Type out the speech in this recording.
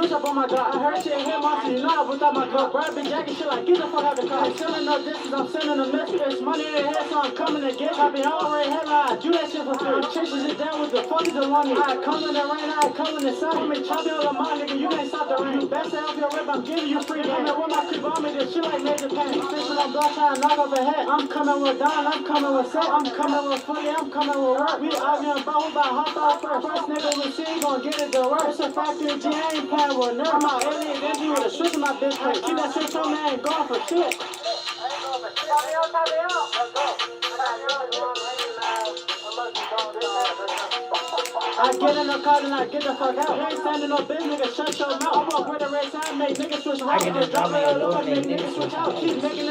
switch up on my Glock. I heard shit hit monster, you know I whipped out my Glock. Grab big jacket, shit like get the fuck out the car. I'm sending no distance, I'm sending a message. It's money in the head, so I'm coming to get. I be already headline, do that shit for free. Chases it down with the fuck is the one. I come in the rain, I come in the sun. I'm chopping all of my nigga, you can't stop the rain. You best off your rip, I'm giving you free game. Coming with my creep on me, this shit like major pain. Fishing on block, trying to knock off a head. I'm coming with Don, I'm coming with Set, I'm coming with Fully, I'm coming with work. We arguing about who about hop out first. First nigga we see, gon' get it to work. It's a factory G, I ain't playing with nerve. I'm out alien energy with a switch in my bitch plate. Keep that shit on me, I ain't going for shit. I get in the car and I get the fuck out. You ain't standing no bitch, nigga, shut your mouth. I walk with the red sign, make niggas switch around. I get this Drop drama it and up, make make niggas niggas switch out. Keep making it.